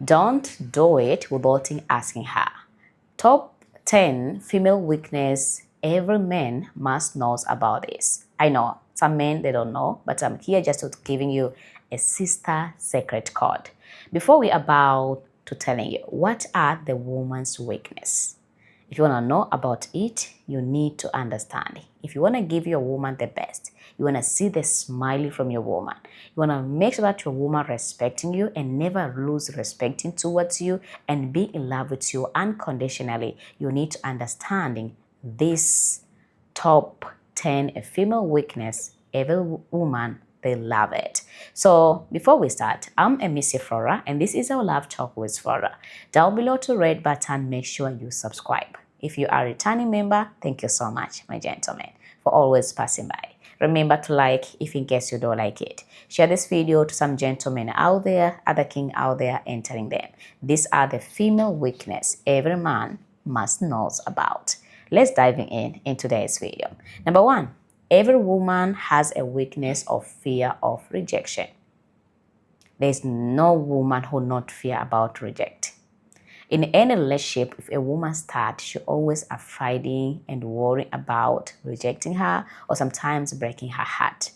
Don't do it without asking her. Top 10 female weakness every man must knows about this. I know some men they don't know, but I'm here just to giving you a sister secret code. Before we about to telling you what are the woman's weakness. If you want to know about it, you need to understand. If you want to give your woman the best, you want to see the smiley from your woman. You want to make sure that your woman respecting you and never lose respecting towards you and be in love with you unconditionally. You need to understanding this top 10 a female weakness every woman they love it. So before we start, I'm a Missy Flora and this is our Love Talk with Flora. Down below to red button, make sure you subscribe. If you are a returning member, thank you so much, my gentlemen, for always passing by. Remember to like if in case you don't like it. Share this video to some gentlemen out there, other king out there, entering them. These are the female weakness every man must knows about. Let's dive in today's video. Number one, every woman has a weakness of fear of rejection. There's no woman who not fear about reject. In any relationship, if a woman starts, she always afraid and worrying about rejecting her or sometimes breaking her heart.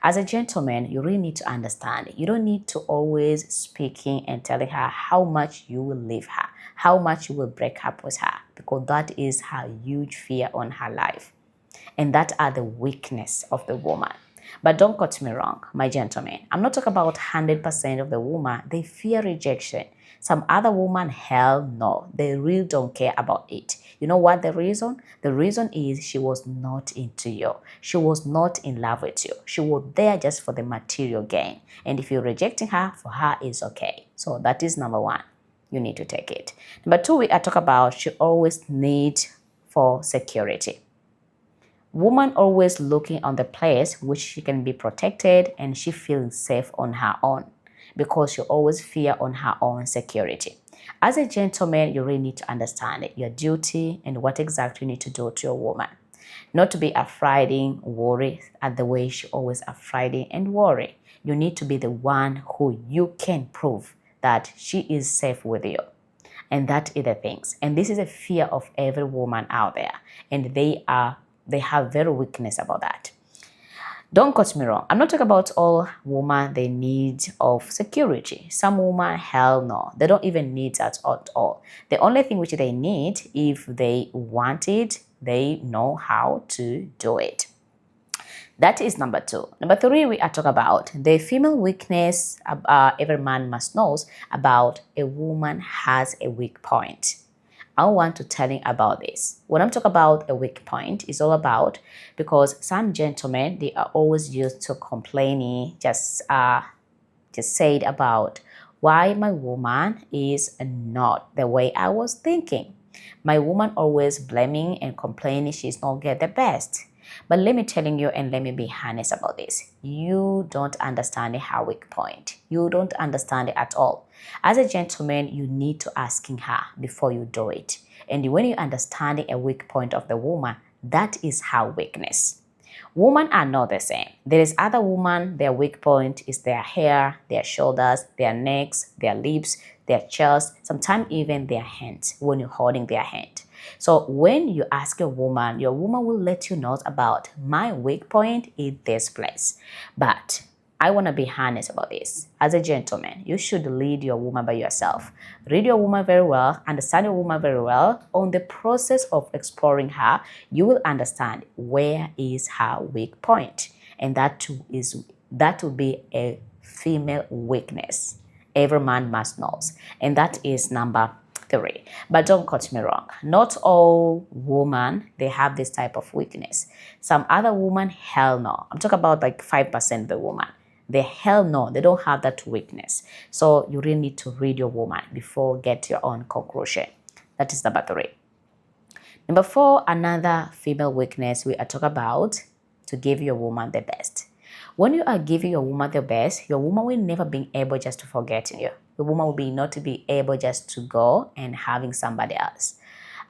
As a gentleman, you really need to understand. You don't need to always speaking and telling her how much you will leave her, how much you will break up with her, because that is her huge fear on her life. And that are the weakness of the woman. But don't cut me wrong, my gentlemen. I'm not talking about 100% of the woman. They fear rejection. Some other woman, hell no. They really don't care about it. You know what the reason? The reason is she was not into you. She was not in love with you. She was there just for the material gain. And if you're rejecting her, for her is okay. So that is number one. You need to take it. Number two, I talk about she always needs for security. Woman always looking on the place which she can be protected and she feels safe on her own because she always fear on her own security. As a gentleman, you really need to understand your duty and what exactly you need to do to your woman. Not to be afraid, worry at the way she always afraid and worry. You need to be the one who you can prove that she is safe with you. And that is the things. And this is a fear of every woman out there. And they have very weakness about that. Don't cut me wrong. I'm not talking about all women, they need of security. Some women, hell no. They don't even need that at all. The only thing which they need, if they want it, they know how to do it. That is number two. Number three, we are talking about the female weakness every man must knows about a woman has a weak point. I want to tell you about this. When I'm talking about a weak point, it's all about because some gentlemen, they are always used to complaining, just said about why my woman is not the way I was thinking. My woman always blaming and complaining she's not get the best. But let me telling you and let me be honest about this. You don't understand her weak point. You don't understand it at all. As a gentleman, you need to asking her before you do it. And when you understand a weak point of the woman, that is her weakness. Women are not the same. There is other women, their weak point is their hair, their shoulders, their necks, their lips, their chest, sometimes even their hands when you're holding their hand. So when you ask your woman will let you know about my weak point is this place. But I want to be honest about this. As a gentleman, you should lead your woman by yourself. Read your woman very well, understand your woman very well. On the process of exploring her, you will understand where is her weak point. And that will be a female weakness. Every man must know. And that is number three. But don't cut me wrong. Not all women, they have this type of weakness. Some other women, hell no. I'm talking about like 5% of the woman. They hell no, they don't have that weakness. So you really need to read your woman before get your own conclusion. That is number three. Number four, another female weakness we are talking about to give your woman the best. When you are giving your woman the best, your woman will never be able just to forget you. Your woman will be not to be able just to go and having somebody else.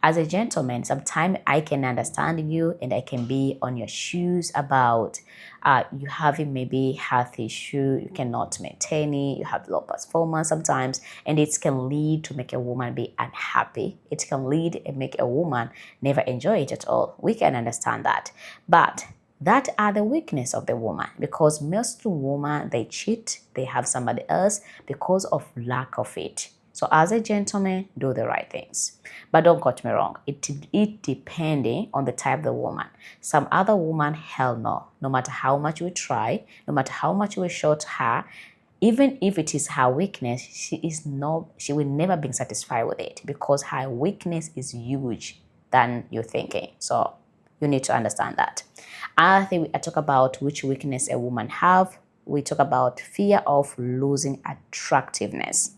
As a gentleman, sometimes I can understand you and I can be on your shoes about you having maybe health issue, you cannot maintain it, you have low performance sometimes, and it can lead to make a woman be unhappy. It can lead and make a woman never enjoy it at all. We can understand that. But that are the weakness of the woman, because most women, they cheat, they have somebody else because of lack of it. So as a gentleman, do the right things. But don't quote me wrong. It depending on the type of the woman. Some other woman, hell no. No matter how much we try, no matter how much we show to her, even if it is her weakness, she will never be satisfied with it, because her weakness is huge than you're thinking. So you need to understand that. Another thing I talk about which weakness a woman have, we talk about fear of losing attractiveness.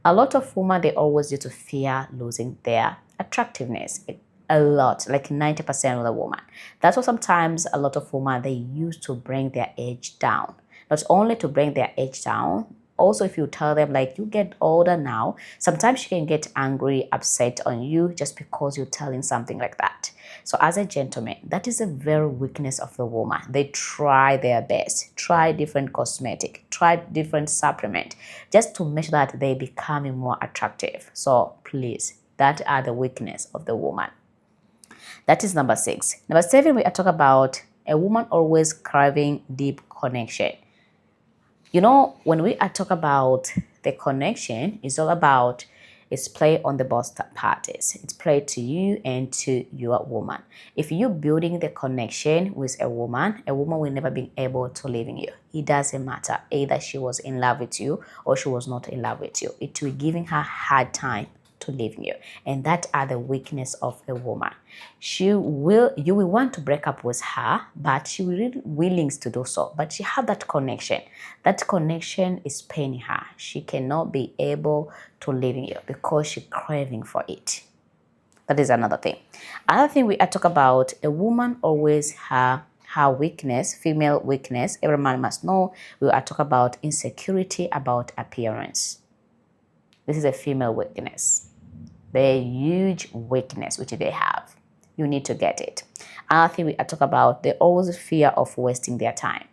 A lot of women, they always used to fear losing their attractiveness. A lot, like 90% of the woman. That's why sometimes a lot of women, they used to bring their age down. Not only to bring their age down, also if you tell them like you get older now, sometimes she can get angry, upset on you just because you're telling something like that. So as a gentleman, that is a very weakness of the woman. They try their best, try different cosmetic, try different supplement, just to make sure that they becoming more attractive. So please, that are the weakness of the woman. That is number 6. Number 7, we are talking about a woman always craving deep connection. You know, when we are talking about the connection, it's all about it's play on the both parties. It's play to you and to your woman. If you're building the connection with a woman will never be able to leave you. It doesn't matter. Either she was in love with you or she was not in love with you. It will giving her hard time to leave you, and that are the weakness of a woman. You will want to break up with her, but she will really willing to do so, but she have that connection. That connection is paining her. She cannot be able to leave you because she craving for it. That is another thing. Another thing we are talk about, a woman always her weakness, female weakness. Every man must know. We are talking about insecurity about appearance. This is a female weakness. The huge weakness which they have. You need to get it. Another thing we are talking about, they always fear of wasting their time.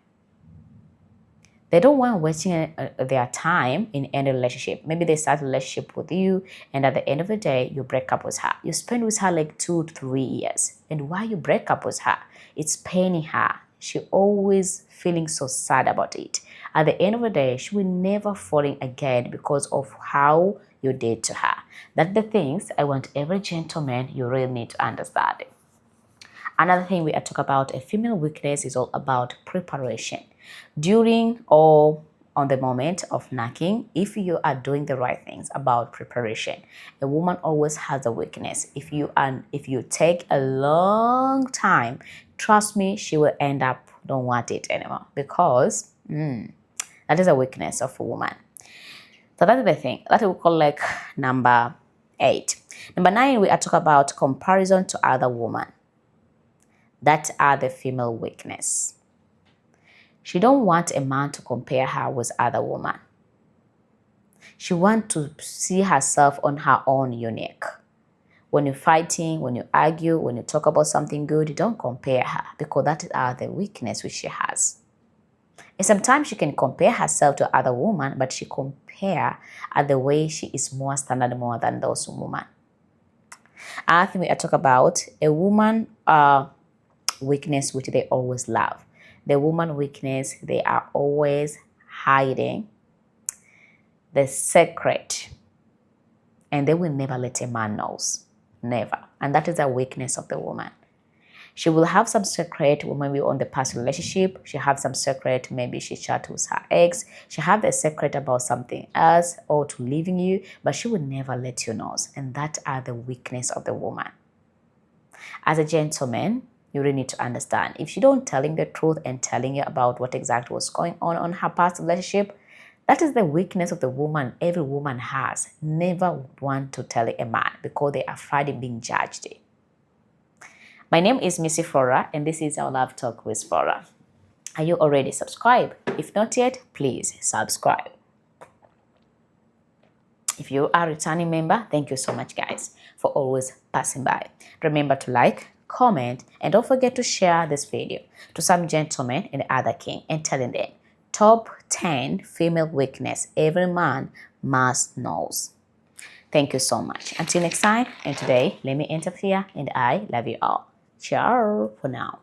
They don't want wasting their time in any relationship. Maybe they start a relationship with you, and at the end of the day, you break up with her. You spend with her like 2 to 3 years. And why you break up with her? It's paining her. She always feeling so sad about it. At the end of the day, she will never falling again because of how you did to her. That's the things I want every gentleman, you really need to understand it. Another thing we are talking about, a female weakness is all about preparation. During or on the moment of knocking, if you are doing the right things about preparation, a woman always has a weakness. If you take a long time, trust me, she will end up don't want it anymore, because that is a weakness of a woman. So that's the thing. That we call like number 8. Number 9, we are talking about comparison to other women. That are the female weakness. She don't want a man to compare her with other women. She wants to see herself on her own unique. When you're fighting, when you argue, when you talk about something good, don't compare her, because that is the weakness which she has. And sometimes she can compare herself to other women, but she compare at the way she is more standard more than those women. I think we are talking about a woman weakness which they always love. The woman weakness, they are always hiding the secret, and they will never let a man knows. Never. And that is a weakness of the woman. She will have some secret when we're on the past relationship. She have some secret, maybe she chat with her ex. She have a secret about something else or to leaving you, but she will never let you know. And that are the weakness of the woman. As a gentleman, you really need to understand. If she don't telling the truth and telling you about what exactly was going on her past relationship, that is the weakness of the woman every woman has. Never want to tell a man because they are afraid of being judged. My name is Missy Flora, and this is our Love Talk with Flora. Are you already subscribed? If not yet, please subscribe. If you are a returning member, thank you so much, guys, for always passing by. Remember to like, comment, and don't forget to share this video to some gentlemen and other king and telling them top 10 female weakness every man must knows. Thank you so much. Until next time, and today, let me interfere, and I love you all. Ciao for now.